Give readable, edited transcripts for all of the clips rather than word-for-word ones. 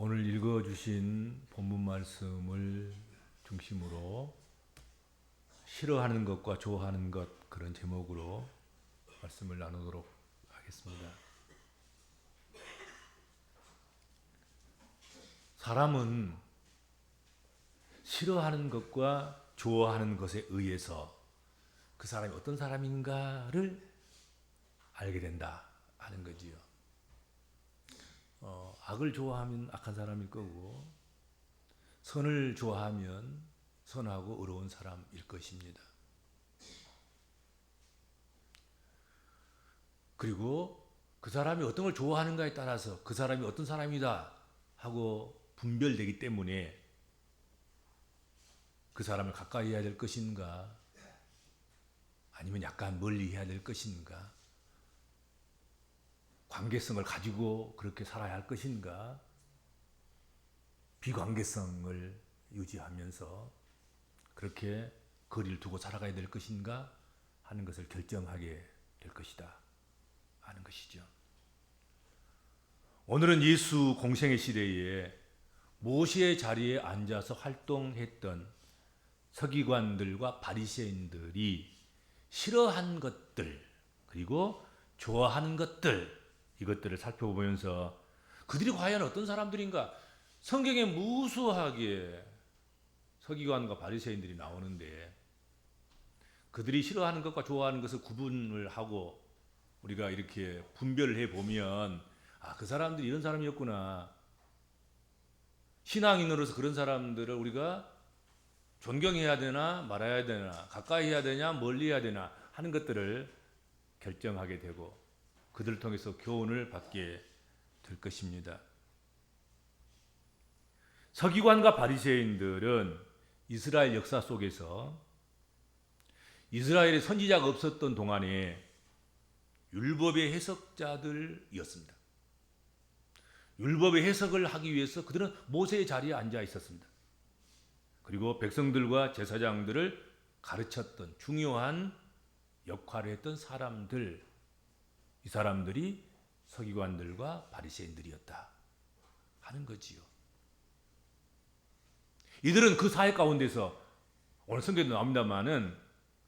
오늘 읽어주신 본문 말씀을 중심으로 싫어하는 것과 좋아하는 것, 그런 제목으로 말씀을 나누도록 하겠습니다. 사람은 싫어하는 것과 좋아하는 것에 의해서 그 사람이 어떤 사람인가를 알게 된다 하는 거지요. 악을 좋아하면 악한 사람일 거고, 선을 좋아하면 선하고 의로운 사람일 것입니다. 그리고 그 사람이 어떤 걸 좋아하는가에 따라서 그 사람이 어떤 사람이다 하고 분별되기 때문에 그 사람을 가까이 해야 될 것인가, 아니면 약간 멀리 해야 될 것인가, 관계성을 가지고 그렇게 살아야 할 것인가, 비관계성을 유지하면서 그렇게 거리를 두고 살아가야 될 것인가 하는 것을 결정하게 될 것이다 하는 것이죠. 오늘은 예수 공생의 시대에 모세의 자리에 앉아서 활동했던 서기관들과 바리새인들이 싫어한 것들, 그리고 좋아하는 것들, 이것들을 살펴보면서 그들이 과연 어떤 사람들인가. 성경에 무수하게 서기관과 바리새인들이 나오는데 그들이 싫어하는 것과 좋아하는 것을 구분을 하고 우리가 이렇게 분별을 해보면, 그 사람들이 이런 사람이었구나, 신앙인으로서 그런 사람들을 우리가 존경해야 되나 말아야 되나, 가까이 해야 되냐 멀리 해야 되나 하는 것들을 결정하게 되고 그들을 통해서 교훈을 받게 될 것입니다. 서기관과 바리새인들은 이스라엘 역사 속에서 이스라엘의 선지자가 없었던 동안에 율법의 해석자들이었습니다. 율법의 해석을 하기 위해서 그들은 모세의 자리에 앉아 있었습니다. 그리고 백성들과 제사장들을 가르쳤던 중요한 역할을 했던 사람들, 이 사람들이 서기관들과 바리새인들이었다 하는 거지요. 이들은 그 사회 가운데서 오늘 성경에도 나옵니다마는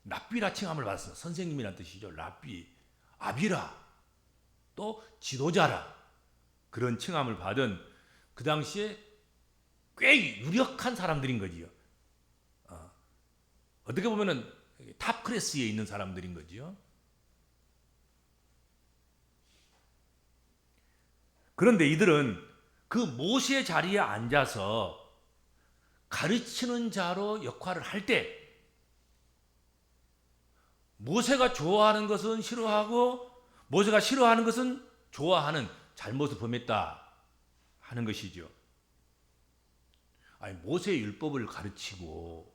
랍비라 칭함을 받았습니다. 선생님이란 뜻이죠. 랍비, 아비라, 또 지도자라, 그런 칭함을 받은 그 당시에 꽤 유력한 사람들인 거지요. 어떻게 보면은 탑 클래스에 있는 사람들인 거지요. 그런데 이들은 그 모세의 자리에 앉아서 가르치는 자로 역할을 할 때 모세가 좋아하는 것은 싫어하고 모세가 싫어하는 것은 좋아하는 잘못을 범했다 하는 것이죠. 아니, 모세의 율법을 가르치고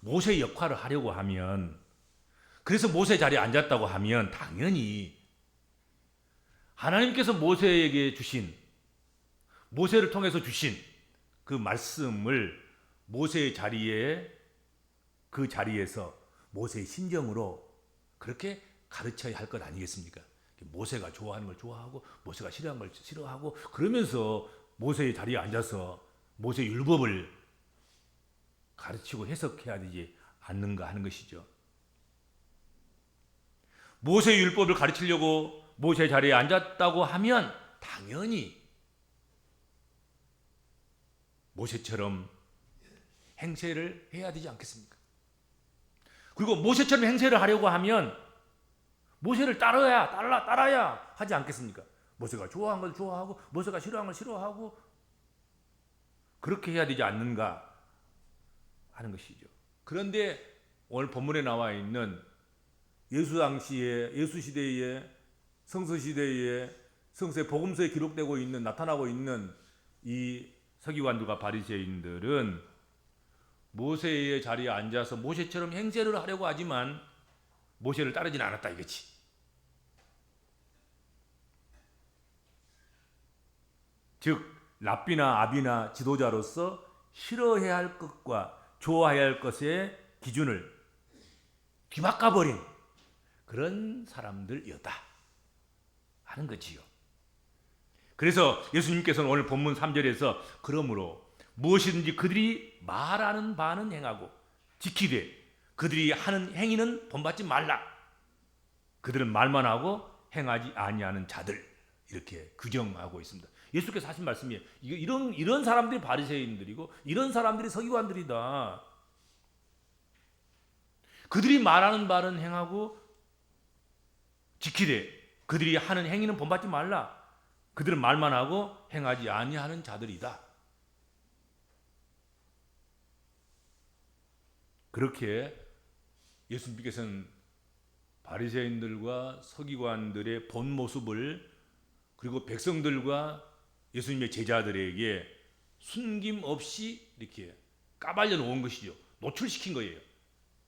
모세의 역할을 하려고 하면, 그래서 모세 자리에 앉았다고 하면 당연히 하나님께서 모세에게 주신, 모세를 통해서 주신 그 말씀을 모세의 자리에, 그 자리에서 모세의 심정으로 그렇게 가르쳐야 할 것 아니겠습니까? 모세가 좋아하는 걸 좋아하고 모세가 싫어하는 걸 싫어하고, 그러면서 모세의 자리에 앉아서 모세의 율법을 가르치고 해석해야 되지 않는가 하는 것이죠. 모세의 율법을 가르치려고 모세의 자리에 앉았다고 하면 당연히 모세처럼 행세를 해야 되지 않겠습니까? 그리고 모세처럼 행세를 하려고 하면 모세를 따라야 하지 않겠습니까? 모세가 좋아한 걸 좋아하고 모세가 싫어한 걸 싫어하고 그렇게 해야 되지 않는가 하는 것이죠. 그런데 오늘 본문에 나와 있는 예수 당시에, 예수 시대에, 성서 시대에, 성서의 복음서에 기록되고 있는, 나타나고 있는 이 서기관들과 바리새인들은 모세의 자리에 앉아서 모세처럼 행세를 하려고 하지만 모세를 따르지는 않았다 이거지. 즉 랍비나 아비나 지도자로서 싫어해야 할 것과 좋아해야 할 것의 기준을 뒤바꿔버린 그런 사람들이었다 하는 거지요. 그래서 예수님께서는 오늘 본문 3절에서 그러므로 무엇이든지 그들이 말하는 바는 행하고 지키되 그들이 하는 행위는 본받지 말라. 그들은 말만 하고 행하지 아니하는 자들, 이렇게 규정하고 있습니다. 예수께서 하신 말씀이에요. 이런 사람들이 바리새인들이고 이런 사람들이 서기관들이다. 그들이 말하는 바는 행하고 지키되 그들이 하는 행위는 본받지 말라. 그들은 말만 하고 행하지 아니하는 자들이다. 그렇게 예수님께서는 바리새인들과 서기관들의 본 모습을, 그리고 백성들과 예수님의 제자들에게 숨김없이 이렇게 까발려 놓은 것이죠. 노출시킨 거예요.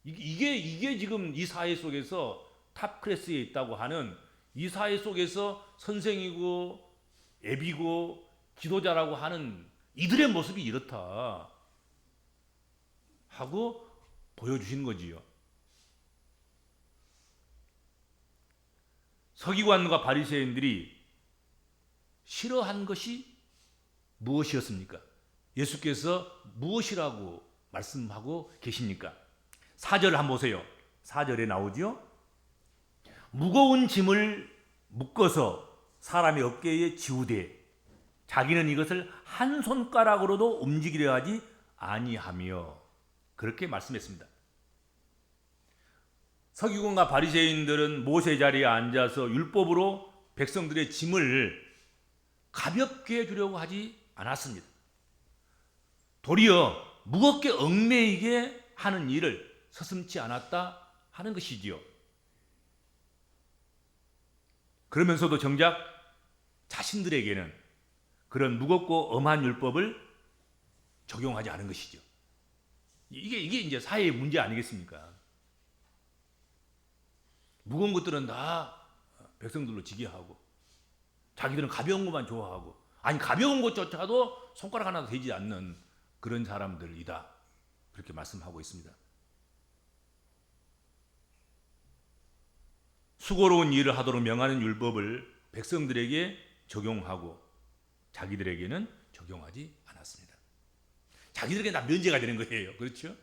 이게 지금 이 사회 속에서 탑 클래스에 있다고 하는, 이 사회 속에서 선생이고 애비고 지도자라고 하는 이들의 모습이 이렇다 하고 보여주신 거지요. 서기관과 바리새인들이 싫어한 것이 무엇이었습니까? 예수께서 무엇이라고 말씀하고 계십니까? 4절 한번 보세요. 4절에 나오죠. 무거운 짐을 묶어서 사람의 어깨에 지우되 자기는 이것을 한 손가락으로도 움직이려 하지 아니하며, 그렇게 말씀했습니다. 서기관과 바리새인들은 모세 자리에 앉아서 율법으로 백성들의 짐을 가볍게 해주려고 하지 않았습니다. 도리어 무겁게 얽매이게 하는 일을 서슴지 않았다 하는 것이지요. 그러면서도 정작 자신들에게는 그런 무겁고 엄한 율법을 적용하지 않은 것이죠. 이게 이제 사회의 문제 아니겠습니까? 무거운 것들은 다 백성들로 지게 하고, 자기들은 가벼운 것만 좋아하고, 아니 가벼운 것조차도 손가락 하나도 되지 않는 그런 사람들이다, 그렇게 말씀하고 있습니다. 수고로운 일을 하도록 명하는 율법을 백성들에게 적용하고 자기들에게는 적용하지 않았습니다. 자기들에게 다 면제가 되는 거예요. 그렇죠?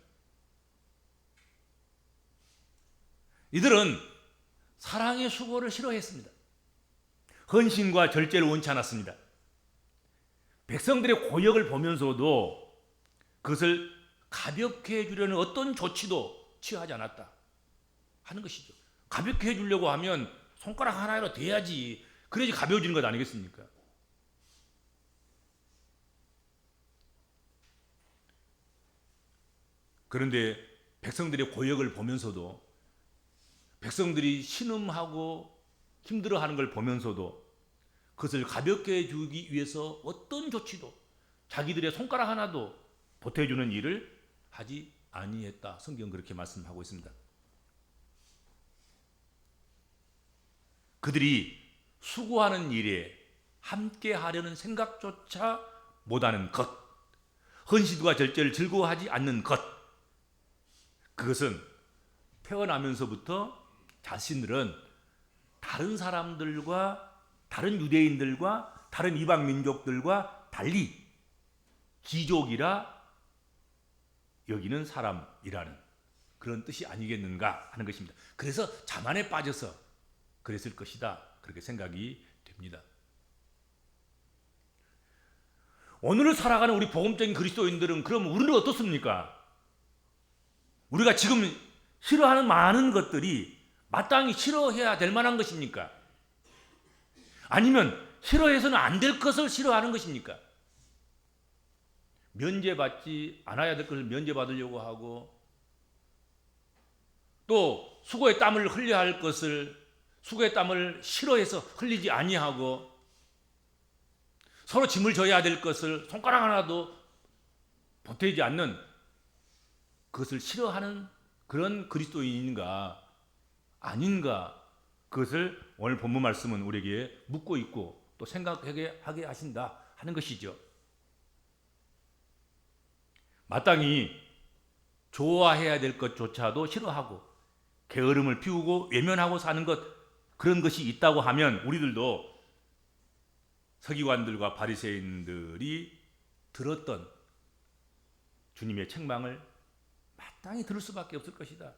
이들은 사랑의 수고를 싫어했습니다. 헌신과 절제를 원치 않았습니다. 백성들의 고역을 보면서도 그것을 가볍게 해주려는 어떤 조치도 취하지 않았다 하는 것이죠. 가볍게 해주려고 하면 손가락 하나로 돼야지, 그래야지 가벼워지는 것 아니겠습니까? 그런데 백성들의 고역을 보면서도, 백성들이 신음하고 힘들어하는 걸 보면서도 그것을 가볍게 해주기 위해서 어떤 조치도, 자기들의 손가락 하나도 보태주는 일을 하지 아니했다. 성경은 그렇게 말씀하고 있습니다. 그들이 수고하는 일에 함께 하려는 생각조차 못하는 것, 헌신과 절제를 즐거워하지 않는 것, 그것은 태어나면서부터 자신들은 다른 사람들과, 다른 유대인들과 다른 이방 민족들과 달리 귀족이라 여기는 사람이라는 그런 뜻이 아니겠는가 하는 것입니다. 그래서 자만에 빠져서 그랬을 것이다, 그렇게 생각이 됩니다. 오늘을 살아가는 우리 복음적인 그리스도인들은 그럼 우리는 어떻습니까? 우리가 지금 싫어하는 많은 것들이 마땅히 싫어해야 될 만한 것입니까? 아니면 싫어해서는 안 될 것을 싫어하는 것입니까? 면제받지 않아야 될 것을 면제받으려고 하고, 또 수고의 땀을 흘려야 할 것을, 수고의 땀을 싫어해서 흘리지 아니하고, 서로 짐을 져야 될 것을 손가락 하나도 보태지 않는 그것을 싫어하는 그런 그리스도인인가 아닌가, 그것을 오늘 본문 말씀은 우리에게 묻고 있고 또 생각하게 하신다 하는 것이죠. 마땅히 좋아해야 될 것조차도 싫어하고 게으름을 피우고 외면하고 사는 것, 그런 것이 있다고 하면 우리들도 서기관들과 바리새인들이 들었던 주님의 책망을 마땅히 들을 수밖에 없을 것이다.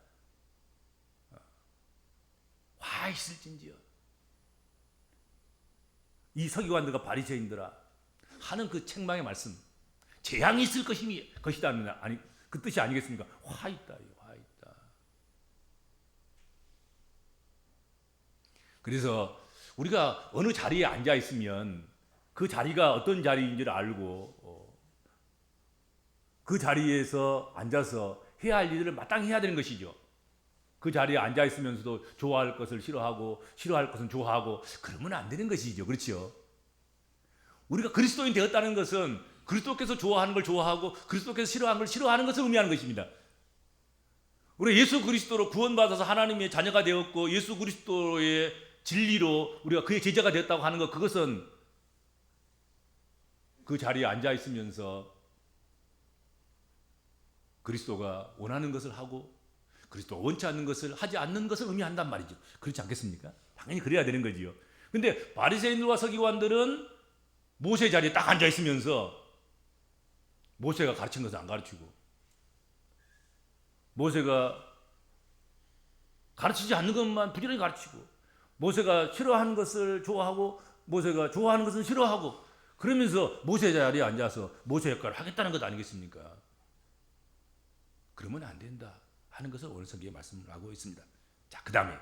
화 있을진지어 이 서기관들과 바리새인들아 하는 그 책망의 말씀, 재앙이 있을 것이다 아니 그 뜻이 아니겠습니까? 화 있다, 화 있다. 그래서 우리가 어느 자리에 앉아 있으면 그 자리가 어떤 자리인지를 알고 그 자리에서 앉아서 해야 할 일들을 마땅히 해야 되는 것이죠. 그 자리에 앉아 있으면서도 좋아할 것을 싫어하고 싫어할 것은 좋아하고 그러면 안 되는 것이죠. 그렇죠? 우리가 그리스도인 되었다는 것은 그리스도께서 좋아하는 걸 좋아하고 그리스도께서 싫어하는 걸 싫어하는 것을 의미하는 것입니다. 우리가 예수 그리스도로 구원받아서 하나님의 자녀가 되었고 예수 그리스도의 진리로 우리가 그의 제자가 되었다고 하는 것, 그것은 그 자리에 앉아 있으면서 그리스도가 원하는 것을 하고 그리스도가 원치 않는 것을 하지 않는 것을 의미한단 말이죠. 그렇지 않겠습니까? 당연히 그래야 되는 거지요. 근데 바리새인들과 서기관들은 모세 자리에 딱 앉아 있으면서 모세가 가르친 것을 안 가르치고 모세가 가르치지 않는 것만 부지런히 가르치고 모세가 싫어하는 것을 좋아하고 모세가 좋아하는 것은 싫어하고 그러면서 모세 자리에 앉아서 모세 역할을 하겠다는 것 아니겠습니까? 그러면 안 된다 하는 것을 오늘 성경에 말씀을 하고 있습니다. 자, 그 다음에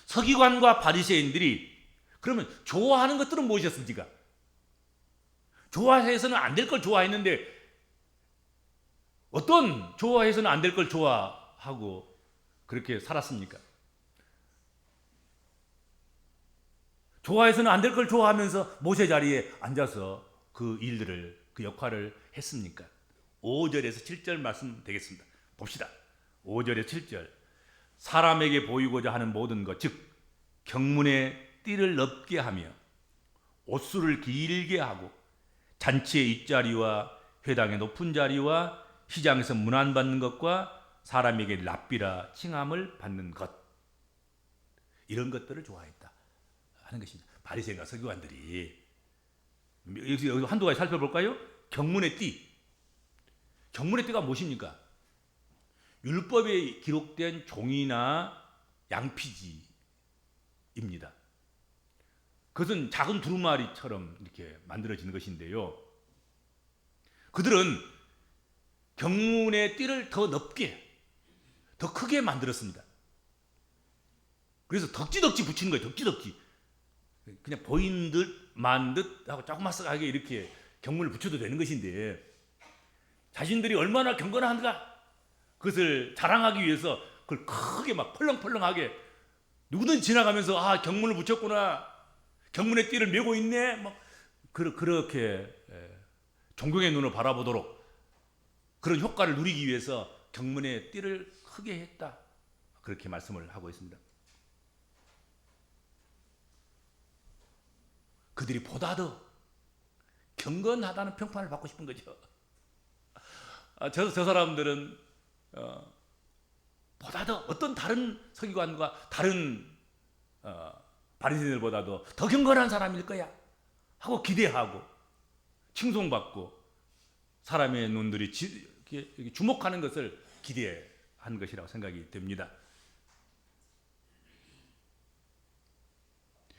서기관과 바리새인들이 그러면 좋아하는 것들은 무엇이었습니까? 좋아해서는 안 될 걸 좋아했는데 어떤 좋아해서는 안 될 걸 좋아하고 그렇게 살았습니까? 좋아해서는 안 될 걸 좋아하면서 모세 자리에 앉아서 그 일들을 그 역할을 했습니까? 5절에서 7절 말씀 되겠습니다. 봅시다. 5절에서 7절. 사람에게 보이고자 하는 모든 것, 즉 경문의 띠를 넓게 하며 옷수를 길게 하고 잔치의 윗자리와 회당의 높은 자리와 시장에서 문안받는 것과 사람에게 랍비라 칭함을 받는 것, 이런 것들을 좋아했다 하는 것입니다. 바리새인과 서기관들이 여기 한두 가지 살펴볼까요? 경문의 띠. 경문의 띠가 무엇입니까? 율법에 기록된 종이나 양피지입니다. 그것은 작은 두루마리처럼 이렇게 만들어지는 것인데요. 그들은 경문의 띠를 더 넓게, 더 크게 만들었습니다. 그래서 덕지덕지 붙이는 거예요. 덕지덕지. 그냥 보이는 듯 만 듯 하고 조그맣게 이렇게 경문을 붙여도 되는 것인데 자신들이 얼마나 경건한가 그것을 자랑하기 위해서 그걸 크게 막 펄렁펄렁하게 누구든 지나가면서 아 경문을 붙였구나, 경문의 띠를 메고 있네, 막 그렇게 존경의 눈을 바라보도록 그런 효과를 누리기 위해서 경문의 띠를 크게 했다, 그렇게 말씀을 하고 있습니다. 그들이 보다 더 경건하다는 평판을 받고 싶은 거죠. 저 사람들은 보다 더 어떤 다른 서기관과 다른 바리새인들보다도 더 경건한 사람일 거야 하고 기대하고 칭송받고 사람의 눈들이 주목하는 것을 기대한 것이라고 생각이 됩니다.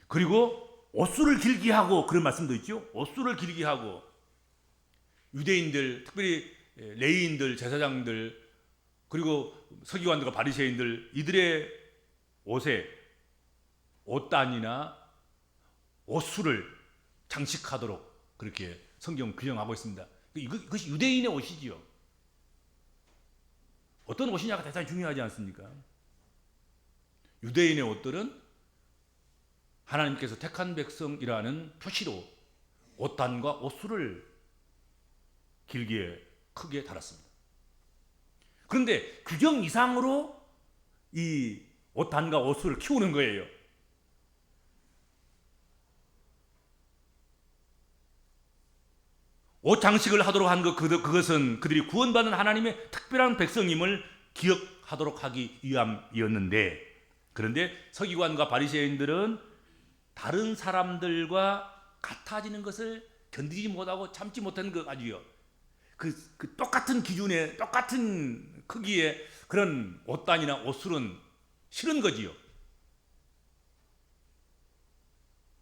그리고 옷수를 길게 하고 그런 말씀도 있죠. 옷수를 길게 하고 유대인들, 특별히 레위인들, 제사장들, 그리고 서기관들과 바리새인들, 이들의 옷에 옷단이나 옷수를 장식하도록 그렇게 성경 규정하고 있습니다. 이것이 유대인의 옷이지요. 어떤 옷이냐가 대단히 중요하지 않습니까? 유대인의 옷들은 하나님께서 택한 백성이라는 표시로 옷단과 옷수를 길게 크게 달았습니다. 그런데 규정 이상으로 이 옷단과 옷수를 키우는 거예요. 옷 장식을 하도록 한 그것은 그들이 구원받은 하나님의 특별한 백성임을 기억하도록 하기 위함이었는데, 그런데 서기관과 바리새인들은 다른 사람들과 같아지는 것을 견디지 못하고 참지 못하는 것 가지고요. 그 똑같은 기준에 똑같은 크기의 그런 옷단이나 옷술은 싫은 거지요.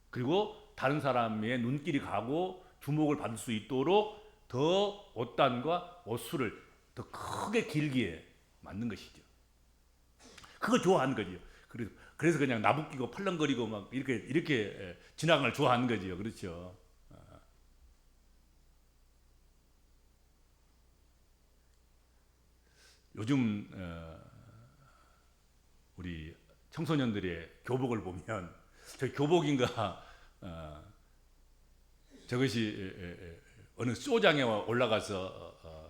그리고 다른 사람의 눈길이 가고 주목을 받을 수 있도록 더 옷단과 옷술을 더 크게 길게 만든 것이죠. 그거 좋아하는 거지요. 그래서 그냥 나부끼고 펄렁거리고 막 이렇게 지나가는 걸 좋아하는 거지요. 그렇죠. 요즘 우리 청소년들의 교복을 보면 저 교복인가 저것이 어느 쇼장에 올라가서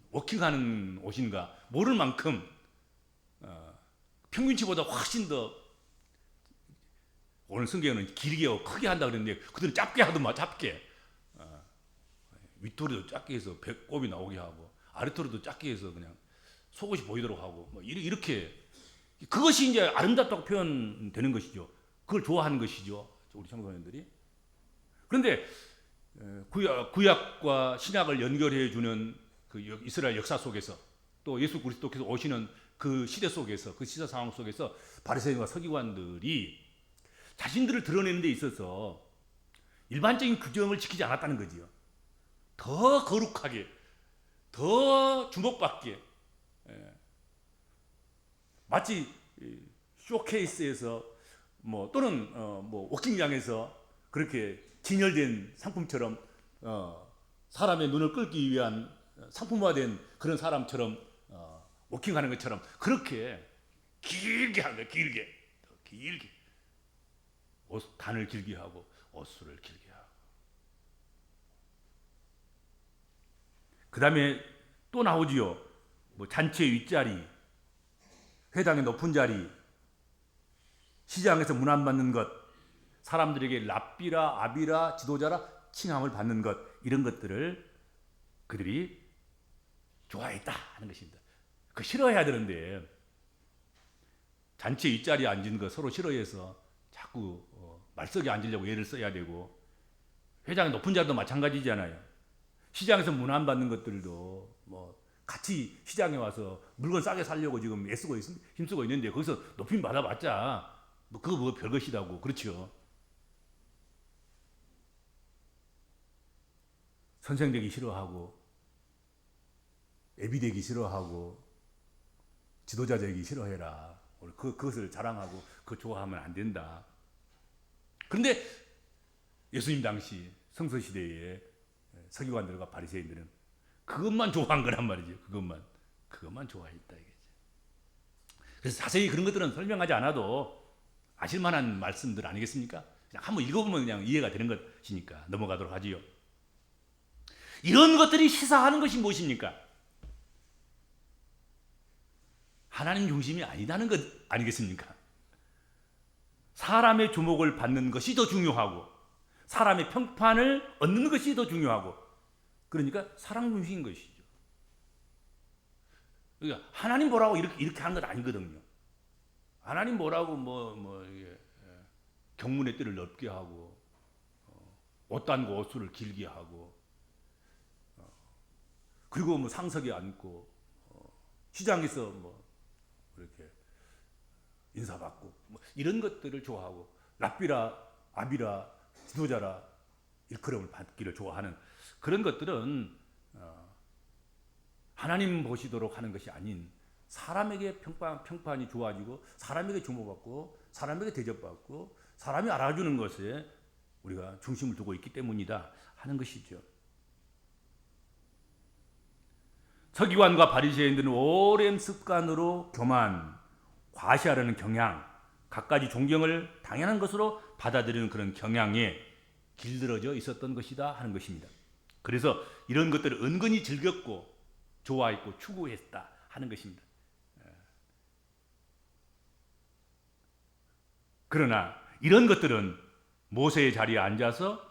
워킹하는 옷인가 모를 만큼 평균치보다 훨씬 더 오늘 성경에는 길게 하고 크게 한다 그랬는데 그들은 짧게 하더만 짧게 윗도리도 짧게 해서 배꼽이 나오게 하고 아랫도리도 짧게 해서 그냥 속옷이 보이도록 하고 뭐 이렇게 그것이 이제 아름답다고 표현되는 것이죠. 그걸 좋아하는 것이죠. 우리 청소년들이. 그런데 구약과 신약을 연결해 주는 그 이스라엘 역사 속에서 또 예수 그리스도께서 오시는 그 시대 속에서 그 시대 상황 속에서 바리새인과 서기관들이 자신들을 드러내는 데 있어서 일반적인 규정을 지키지 않았다는 거지요. 더 거룩하게, 더 주목받게, 마치 쇼케이스에서 뭐 또는 뭐 워킹장에서 그렇게 진열된 상품처럼 사람의 눈을 끌기 위한 상품화된 그런 사람처럼 워킹하는 것처럼 그렇게 길게 하는 거예요. 길게 단을 길게 하고 옷수를 길게 하고 그 다음에 또 나오지요. 뭐 잔치의 윗자리, 회당의 높은 자리, 시장에서 문안받는 것, 사람들에게 랍비라, 아비라, 지도자라 칭함을 받는 것, 이런 것들을 그들이 좋아했다 하는 것입니다. 그 싫어해야 되는데 잔치 윗자리에 앉은 거 서로 싫어해서 자꾸 말석에 앉으려고 애를 써야 되고 회장의 높은 자리도 마찬가지잖아요. 시장에서 문안 받는 것들도 뭐 같이 시장에 와서 물건 싸게 살려고 지금 힘쓰고 있는데 거기서 높임 받아봤자 그거 뭐 별것이라고. 그렇죠. 선생 되기 싫어하고 애비 되기 싫어하고 지도자 되기 싫어해라. 그것을 자랑하고 그거 좋아하면 안 된다. 그런데 예수님 당시 성서시대의 서기관들과 바리새인들은 그것만 좋아한 거란 말이죠. 그것만 좋아했다 이거죠. 그래서 자세히 그런 것들은 설명하지 않아도 아실 만한 말씀들 아니겠습니까? 그냥 한번 읽어보면 그냥 이해가 되는 것이니까 넘어가도록 하지요. 이런 것들이 시사하는 것이 무엇입니까? 하나님 중심이 아니다는 것 아니겠습니까? 사람의 주목을 받는 것이 더 중요하고 사람의 평판을 얻는 것이 더 중요하고 그러니까 사랑 중심인 것이죠. 그러니까 하나님 뭐라고 이렇게 하는 건 아니거든요. 하나님 뭐라고 경문의 뜰을 넓게 하고 옷단과 옷수를 길게 하고 그리고 뭐 상석에 앉고 시장에서 뭐 이렇게 인사받고 뭐 이런 것들을 좋아하고 랍비라 아비라 지도자라 일컬음을 받기를 좋아하는 그런 것들은 하나님 보시도록 하는 것이 아닌 사람에게 평판이 좋아지고 사람에게 주목받고 사람에게 대접받고 사람이 알아주는 것에 우리가 중심을 두고 있기 때문이다 하는 것이죠. 서기관과 바리새인들은 오랜 습관으로 교만, 과시하려는 경향, 갖가지 존경을 당연한 것으로 받아들이는 그런 경향에 길들어져 있었던 것이다 하는 것입니다. 그래서 이런 것들을 은근히 즐겼고 좋아했고 추구했다 하는 것입니다. 그러나 이런 것들은 모세의 자리에 앉아서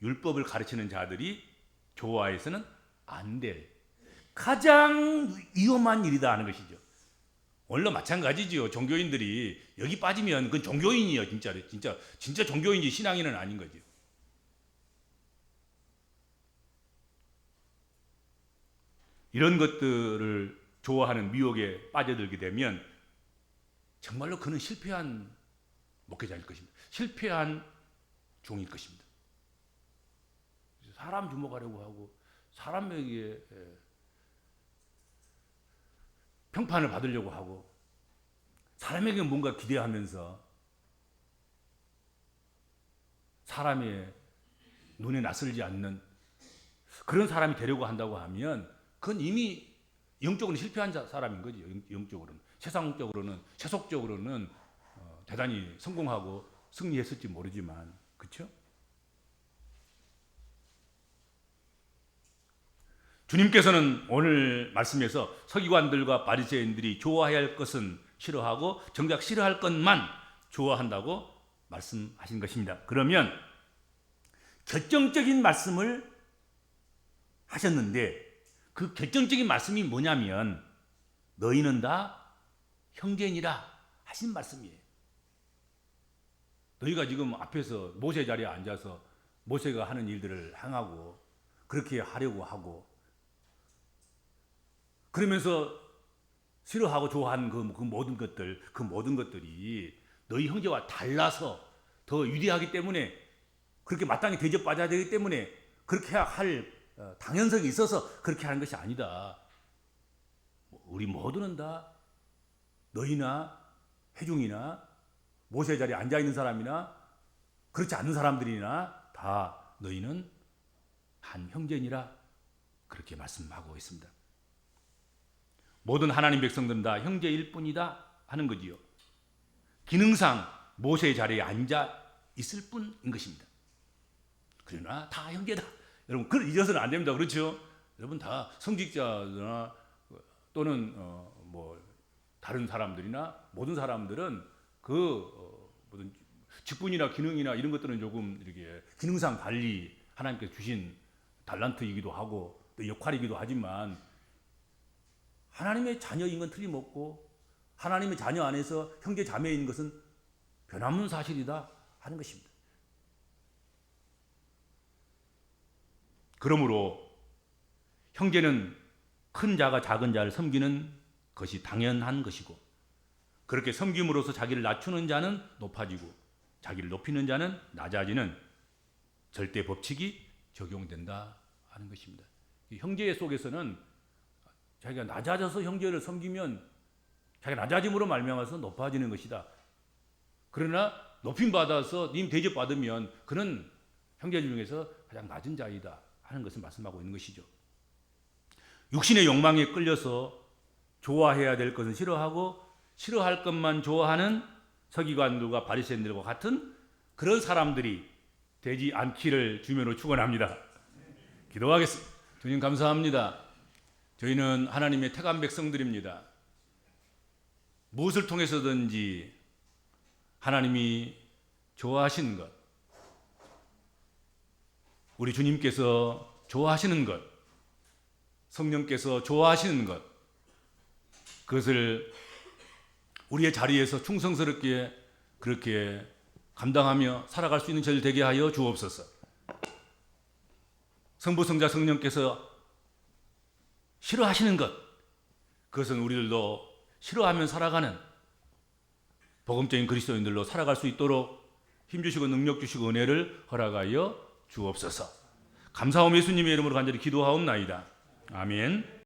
율법을 가르치는 자들이 좋아해서는 안 돼. 가장 위험한 일이다 하는 것이죠. 원래 마찬가지지요. 종교인들이 여기 빠지면 그건 종교인이에요. 진짜 종교인이지 신앙인은 아닌 거죠. 이런 것들을 좋아하는 미혹에 빠져들게 되면 정말로 그는 실패한 목회자일 것입니다. 실패한 종일 것입니다. 사람 주목하려고 하고 사람에게 평판을 받으려고 하고 사람에게 뭔가 기대하면서 사람의 눈에 낯설지 않는 그런 사람이 되려고 한다고 하면 그건 이미 영적으로는 실패한 사람인 거죠. 영적으로는. 세속적으로는 대단히 성공하고 승리했을지 모르지만, 그렇죠? 주님께서는 오늘 말씀에서 서기관들과 바리새인들이 좋아해야 할 것은 싫어하고 정작 싫어할 것만 좋아한다고 말씀하신 것입니다. 그러면 결정적인 말씀을 하셨는데 그 결정적인 말씀이 뭐냐면 너희는 다 형제니라 하신 말씀이에요. 너희가 지금 앞에서 모세 자리에 앉아서 모세가 하는 일들을 행하고 그렇게 하려고 하고 그러면서 싫어하고 좋아하는 그 모든 것들이 너희 형제와 달라서 더 유리하기 때문에 그렇게 마땅히 대접받아야 되기 때문에 그렇게 할 당연성이 있어서 그렇게 하는 것이 아니다. 우리 모두는 다 너희나 회중이나 모세 자리에 앉아 있는 사람이나 그렇지 않는 사람들이나 다 너희는 한 형제니라 그렇게 말씀하고 있습니다. 모든 하나님 백성들은 다 형제일 뿐이다 하는 거지요. 기능상 모세의 자리에 앉아 있을 뿐인 것입니다. 그러나 다 형제다. 여러분 그걸 잊어서는 안 됩니다. 그렇죠? 여러분 다 성직자나 또는 다른 사람들이나 모든 사람들은 모든 직분이나 기능이나 이런 것들은 조금 이렇게 기능상 달리 하나님께서 주신 달란트이기도 하고 또 역할이기도 하지만 하나님의 자녀인 건 틀림없고 하나님의 자녀 안에서 형제 자매인 것은 변함없는 사실이다 하는 것입니다. 그러므로 형제는 큰 자가 작은 자를 섬기는 것이 당연한 것이고 그렇게 섬김으로써 자기를 낮추는 자는 높아지고 자기를 높이는 자는 낮아지는 절대 법칙이 적용된다 하는 것입니다. 형제 속에서는 자기가 낮아져서 형제를 섬기면 자기가 낮아짐으로 말미암아서 높아지는 것이다. 그러나 높임 받아서 님 대접 받으면 그는 형제들 중에서 가장 낮은 자이다 하는 것을 말씀하고 있는 것이죠. 육신의 욕망에 끌려서 좋아해야 될 것은 싫어하고 싫어할 것만 좋아하는 서기관들과 바리새인들과 같은 그런 사람들이 되지 않기를 주님으로 축원합니다. 기도하겠습니다. 주님 감사합니다. 저희는 하나님의 택한 백성들입니다. 무엇을 통해서든지 하나님이 좋아하시는 것, 우리 주님께서 좋아하시는 것, 성령께서 좋아하시는 것, 그것을 우리의 자리에서 충성스럽게 그렇게 감당하며 살아갈 수 있는 저희들 되게 하여 주옵소서. 성부, 성자, 성령께서 싫어하시는 것, 그것은 우리들도 싫어하면 살아가는 복음적인 그리스도인들로 살아갈 수 있도록 힘주시고 능력 주시고 은혜를 허락하여 주옵소서. 감사하며 예수님의 이름으로 간절히 기도하옵나이다. 아멘.